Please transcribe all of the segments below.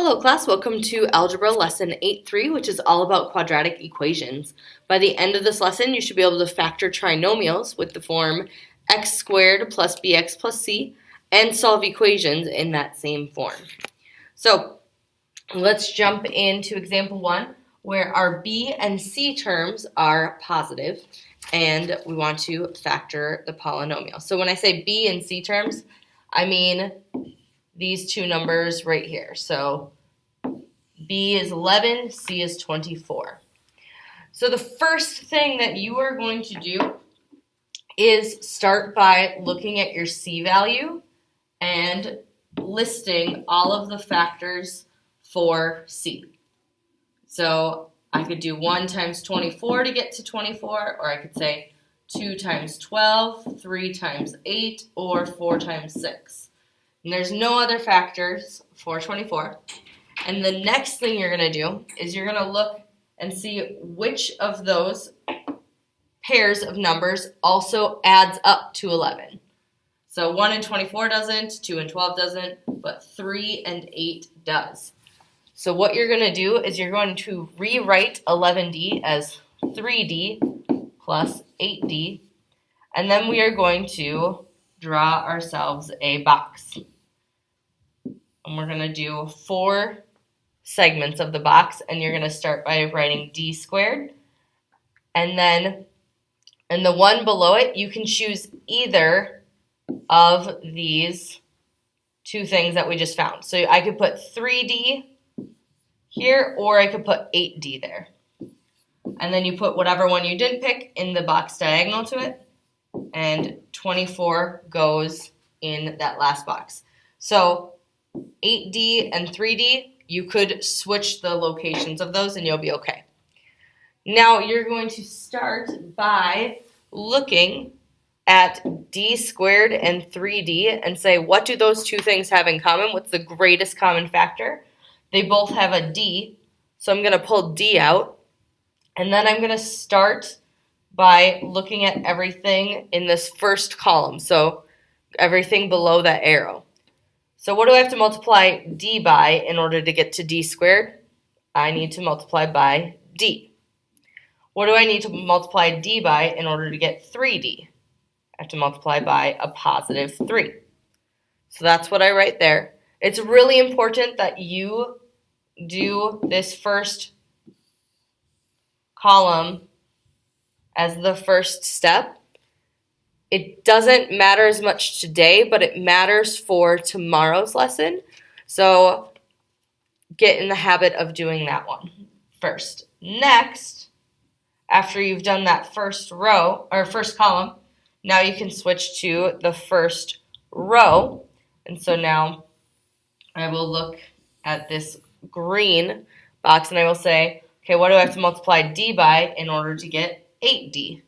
Hello class, welcome to Algebra Lesson 8.3, which is all about quadratic equations. By the end of this lesson, you should be able to factor trinomials with the form x squared plus bx plus c and solve equations in that same form. So let's jump into example 1, where our b and c terms are positive and we want to factor the polynomial. So when I say b and c terms, I mean these two numbers right here. So b is 11, c is 24. So the first thing that you are going to do is start by looking at your c value and listing all of the factors for c. So I could do 1 times 24 to get to 24, or I could say 2 times 12, 3 times 8, or 4 times 6. And there's no other factors for 24. And the next thing you're going to do is you're going to look and see which of those pairs of numbers also adds up to 11. So 1 and 24 doesn't, 2 and 12 doesn't, but 3 and 8 does. So what you're going to do is you're going to rewrite 11d as 3d plus 8d, and then we are going to draw ourselves a box. And we're going to do 4 segments of the box, and you're going to start by writing d squared. And then in the one below it, you can choose either of these two things that we just found. So I could put 3d here, or I could put 8d there. And then you put whatever one you didn't pick in the box diagonal to it, and 24 goes in that last box. So 8d and 3d, you could switch the locations of those and you'll be okay. Now you're going to start by looking at d squared and 3d and say, what do those two things have in common? What's the greatest common factor? They both have a d, so I'm going to pull d out, and then I'm going to start by looking at everything in this first column, so everything below that arrow. So what do I have to multiply d by in order to get to d squared? I need to multiply by d. What do I need to multiply d by in order to get 3d? I have to multiply by a positive 3. So that's what I write there. It's really important that you do this first column as the first step. It doesn't matter as much today, but it matters for tomorrow's lesson. So get in the habit of doing that one first. Next, after you've done that first row or first column, now you can switch to the first row. And so now I will look at this green box and I will say, okay, what do I have to multiply d by in order to get 8d?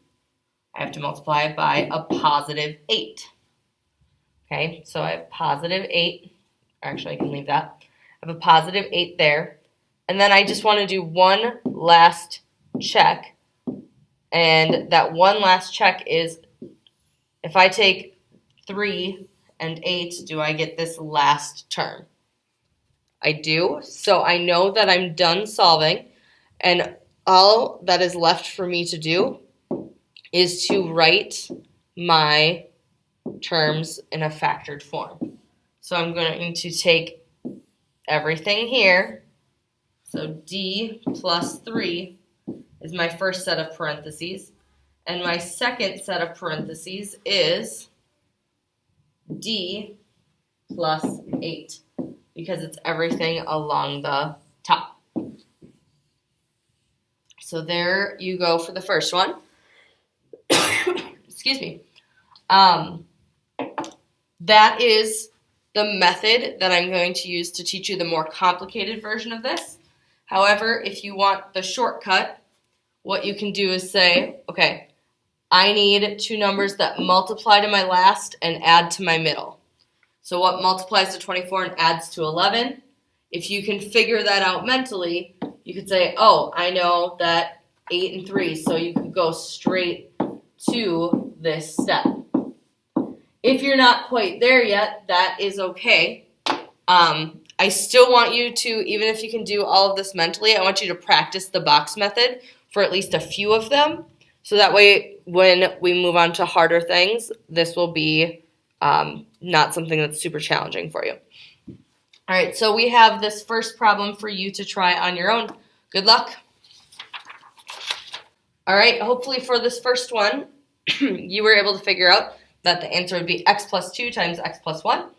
I have to multiply it by a positive 8. Okay, so I have positive 8. Actually, I can leave that. I have a positive 8 there. And then I just want to do one last check. And that one last check is, if I take 3 and 8, do I get this last term? I do. So I know that I'm done solving. And all that is left for me to do is to write my terms in a factored form. So I'm going to take everything here. So d plus 3 is my first set of parentheses. And my second set of parentheses is d plus 8, because it's everything along the top. So there you go for the first one. Excuse me. That is the method that I'm going to use to teach you the more complicated version of this. However, if you want the shortcut, what you can do is say, okay, I need two numbers that multiply to my last and add to my middle. So what multiplies to 24 and adds to 11? If you can figure that out mentally, you could say, oh, I know that 8 and 3, so you could go straight to this step. If you're not quite there yet, that is okay. I still want you to, even if you can do all of this mentally, I want you to practice the box method for at least a few of them. So that way, when we move on to harder things, this will be not something that's super challenging for you. All right, so we have this first problem for you to try on your own. Good luck. All right, hopefully for this first one, you were able to figure out that the answer would be x plus 2 times x plus 1.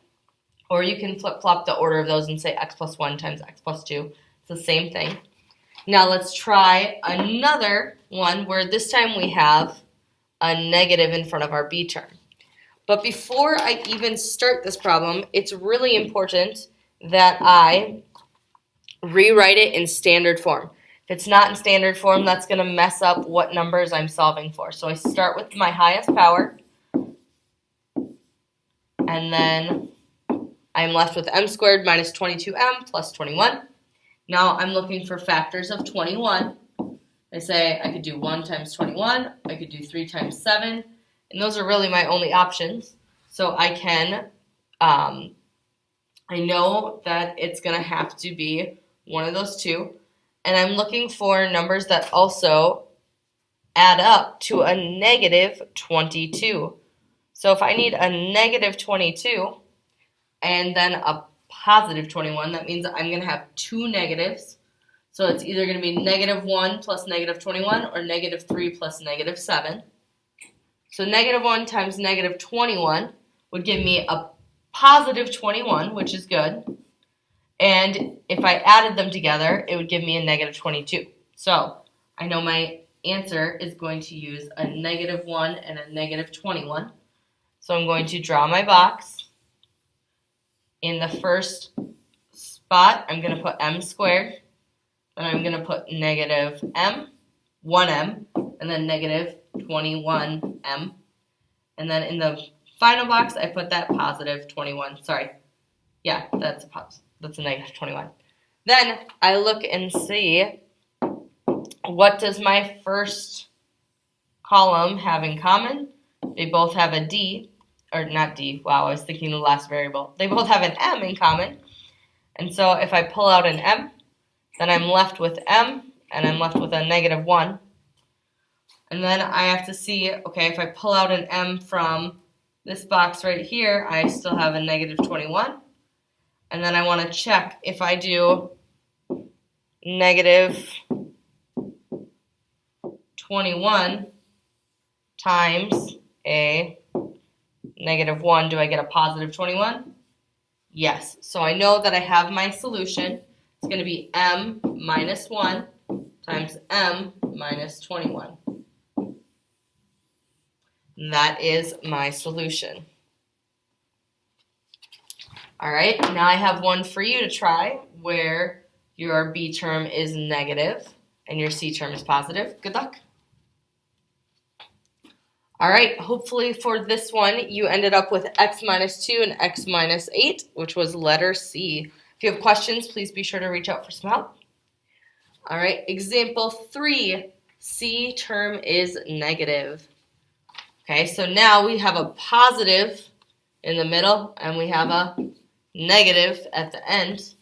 Or you can flip-flop the order of those and say x plus 1 times x plus 2. It's the same thing. Now let's try another one where this time we have a negative in front of our b term. But before I even start this problem, it's really important that I rewrite it in standard form. If it's not in standard form, that's going to mess up what numbers I'm solving for. So I start with my highest power, and then I'm left with m squared minus 22m plus 21. Now I'm looking for factors of 21. I say I could do 1 times 21, I could do 3 times 7, and those are really my only options. So I can, I know that it's going to have to be one of those two, and I'm looking for numbers that also add up to a negative 22. So if I need a negative 22 and then a positive 21, that means I'm going to have two negatives. So it's either going to be negative 1 plus negative 21 or negative 3 plus negative 7. So negative 1 times negative 21 would give me a positive 21, which is good. And if I added them together, it would give me a negative 22. So I know my answer is going to use a negative 1 and a negative 21. So I'm going to draw my box. In the first spot, I'm going to put m squared. Then I'm going to put negative m, 1m, and then negative 21m. And then in the final box, I put that positive 21. Sorry. Yeah, that's a negative 21. Then I look and see, what does my first column have in common? They both have a d, or not d, wow, I was thinking the last variable. They both have an m in common. And so if I pull out an m, then I'm left with m, and I'm left with a negative 1. And then I have to see, okay, if I pull out an m from this box right here, I still have a negative 21. And then I want to check if I do negative 21 times a negative 1, do I get a positive 21? Yes. So I know that I have my solution. It's going to be m minus 1 times m minus 21. And that is my solution. All right, now I have one for you to try where your b term is negative and your c term is positive. Good luck. All right, hopefully for this one, you ended up with x minus 2 and x minus 8, which was letter C. If you have questions, please be sure to reach out for some help. All right, example 3, c term is negative. Okay, so now we have a positive in the middle and we have a negative at the end.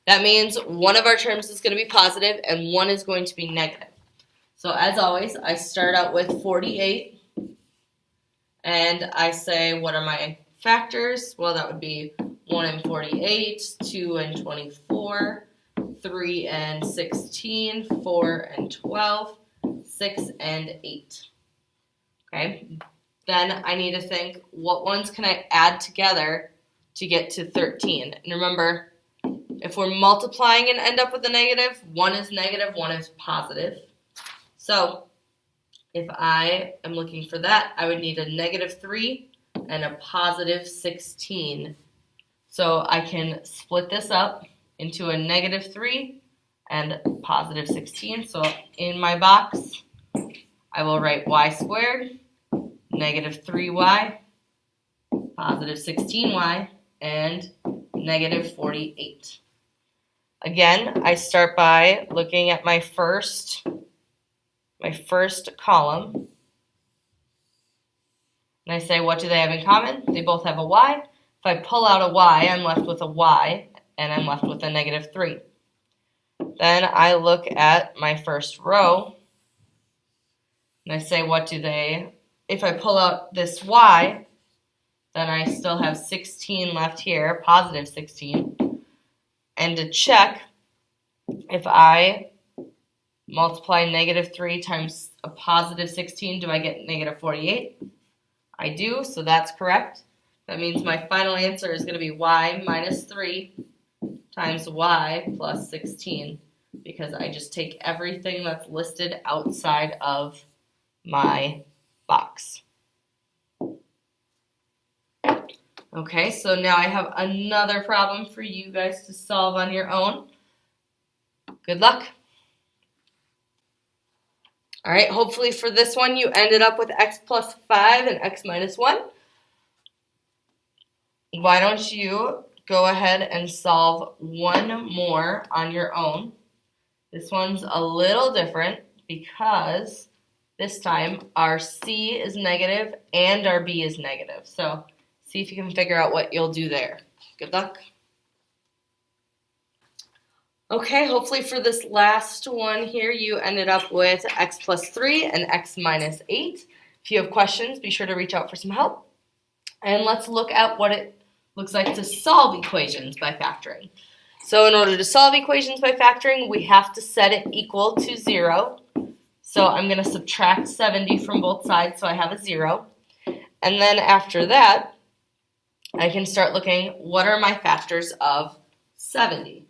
That means one of our terms is going to be positive and one is going to be negative. So as always, I start out with 48. And I say, what are my factors? Well, that would be 1 and 48, 2 and 24, 3 and 16, 4 and 12, 6 and 8. Okay, then I need to think, what ones can I add together to get to 13? And remember, if we're multiplying and end up with a negative, one is negative, one is positive. So if I am looking for that, I would need a negative 3 and a positive 16. So I can split this up into a negative 3 and positive 16. So in my box, I will write y squared, negative 3y, positive 16y, and negative 48. Again, I start by looking at my first column, and I say, what do they have in common? They both have a y. If I pull out a y, I'm left with a y, and I'm left with a negative 3. Then I look at my first row, and I say, if I pull out this y, then I still have 16 left here, positive 16. And to check, if I multiply negative 3 times a positive 16, do I get negative 48? I do, so that's correct. That means my final answer is going to be y minus 3 times y plus 16, because I just take everything that's listed outside of my box. Okay, so now I have another problem for you guys to solve on your own. Good luck. All right, hopefully for this one you ended up with x plus 5 and x minus 1. Why don't you go ahead and solve one more on your own. This one's a little different because this time our c is negative and our b is negative. So see if you can figure out what you'll do there. Good luck. Okay, hopefully for this last one here, you ended up with x plus 3 and x minus 8. If you have questions, be sure to reach out for some help. And let's look at what it looks like to solve equations by factoring. So in order to solve equations by factoring, we have to set it equal to 0. So I'm going to subtract 70 from both sides, so I have a 0. And then after that, I can start looking, what are my factors of 70?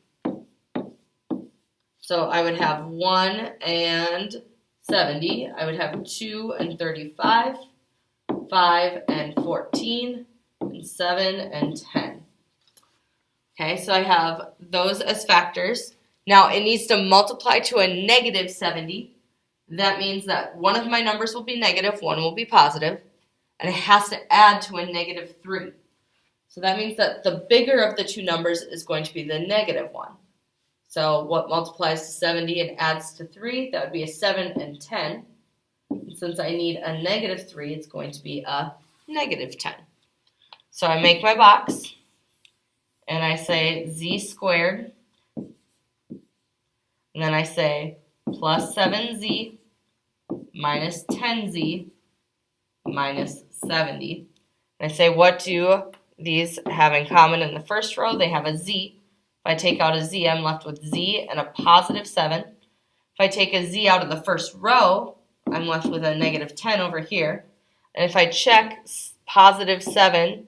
So I would have 1 and 70. I would have 2 and 35, 5 and 14, and 7 and 10. Okay, so I have those as factors. Now it needs to multiply to a negative 70. That means that one of my numbers will be negative, one will be positive, and it has to add to a negative 3. So that means that the bigger of the two numbers is going to be the negative one. So what multiplies to 70 and adds to 3, that would be a 7 and 10. And since I need a negative 3, it's going to be a negative 10. So I make my box, and I say z squared, and then I say plus 7z minus 10z minus 70. And I say, what do these have in common in the first row? They have a z. If I take out a z, I'm left with z and a positive 7. If I take a z out of the first row, I'm left with a negative 10 over here. And if I check, positive 7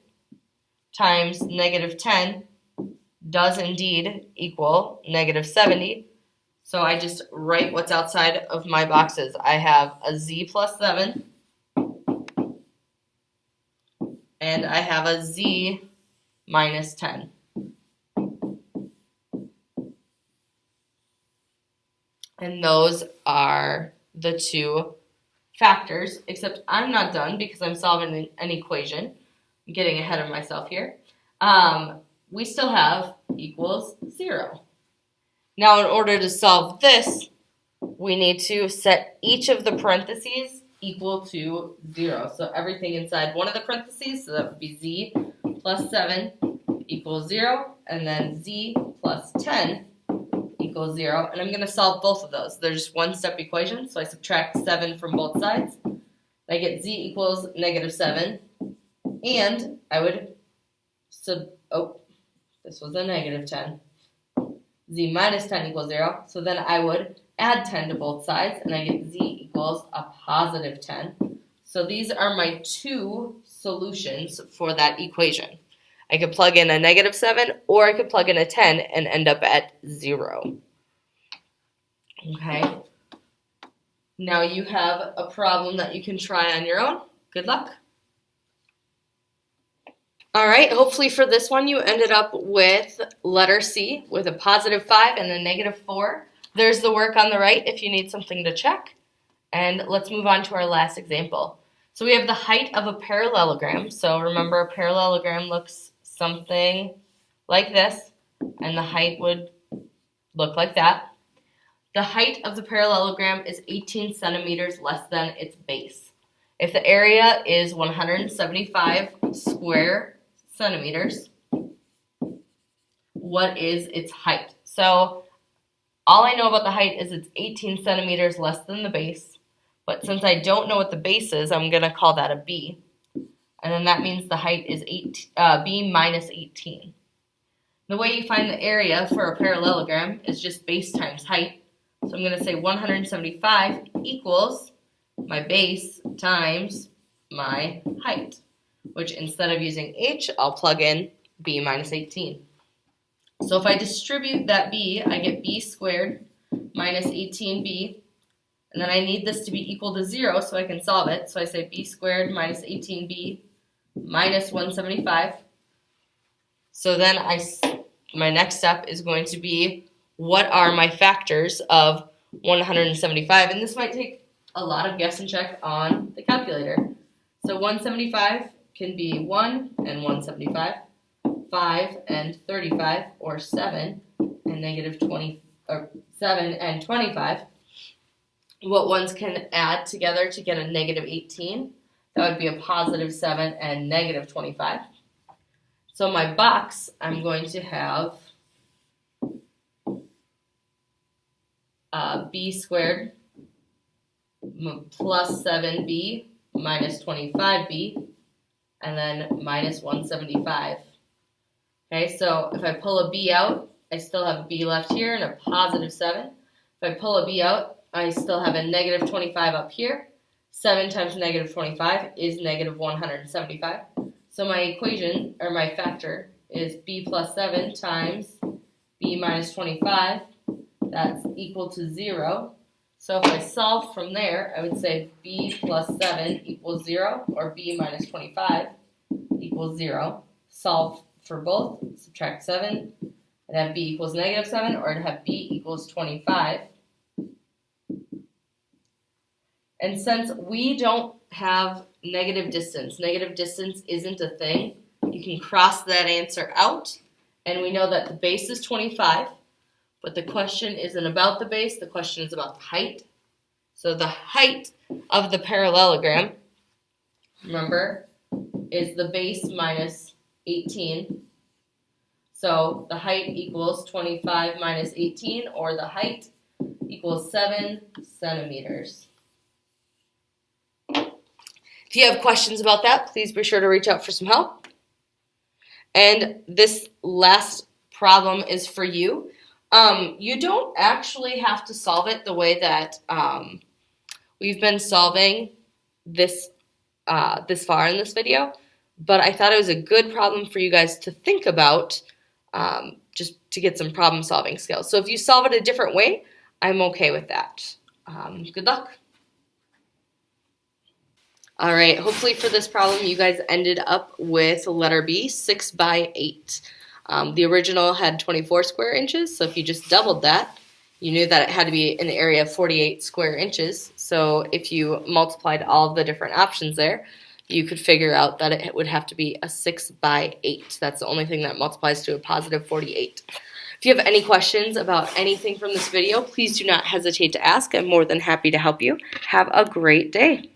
times negative 10 does indeed equal negative 70. So I just write what's outside of my boxes. I have a z plus 7, and I have a z minus 10. And those are the two factors, except I'm not done because I'm solving an equation. I'm getting ahead of myself here. We still have equals 0. Now in order to solve this, we need to set each of the parentheses equal to 0. So everything inside one of the parentheses, so that would be z plus 7 equals 0, and then z plus 10 equals 0, and I'm going to solve both of those. They're just one-step equations, so I subtract 7 from both sides. I get z equals negative 7, and I would, this was a negative 10. Z minus 10 equals 0, so then I would add 10 to both sides, and I get z equals a positive 10. So these are my two solutions for that equation. I could plug in a negative 7, or I could plug in a 10 and end up at 0. Okay. Now you have a problem that you can try on your own. Good luck. All right, hopefully for this one you ended up with letter C with a positive 5 and a negative 4. There's the work on the right if you need something to check. And let's move on to our last example. So we have the height of a parallelogram. So remember, a parallelogram looks something like this, and the height would look like that. The height of the parallelogram is 18 centimeters less than its base. If the area is 175 square centimeters, what is its height. So all I know about the height is it's 18 centimeters less than the base. But since I don't know what the base is, I'm going to call that a b. And then that means the height is b minus 18. The way you find the area for a parallelogram is just base times height. So I'm going to say 175 equals my base times my height, which instead of using h, I'll plug in b minus 18. So if I distribute that b, I get b squared minus 18b. And then I need this to be equal to 0 so I can solve it. So I say b squared minus 18b minus 175. So then my next step is going to be, what are my factors of 175? And this might take a lot of guess and check on the calculator. So 175 can be 1 and 175, 5 and 35, or 7 and negative 20, or 7 and 25. What ones can add together to get a negative 18? That would be a positive 7 and negative 25. So my box, I'm going to have b squared plus 7b minus 25b, and then minus 175. Okay, so if I pull a b out, I still have a b left here and a positive 7. If I pull a b out, I still have a negative 25 up here. 7 times negative 25 is negative 175. So my equation, or my factor, is b plus 7 times b minus 25. That's equal to 0. So if I solve from there, I would say b plus 7 equals 0, or b minus 25 equals 0. Solve for both, subtract 7, and have b equals negative 7, or to have b equals 25. And since we don't have negative distance isn't a thing, you can cross that answer out, and we know that the base is 25, but the question isn't about the base, the question is about the height. So the height of the parallelogram, remember, is the base minus 18. So the height equals 25 minus 18, or the height equals 7 centimeters. If you have questions about that, please be sure to reach out for some help. And this last problem is for you. You don't actually have to solve it the way that we've been solving this far in this video, but I thought it was a good problem for you guys to think about, just to get some problem solving skills. So if you solve it a different way, I'm okay with that. Good luck. All right, hopefully for this problem, you guys ended up with letter B, 6 by 8. The original had 24 square inches, so if you just doubled that, you knew that it had to be an area of 48 square inches. So if you multiplied all of the different options there, you could figure out that it would have to be a 6 by 8. That's the only thing that multiplies to a positive 48. If you have any questions about anything from this video, please do not hesitate to ask. I'm more than happy to help you. Have a great day.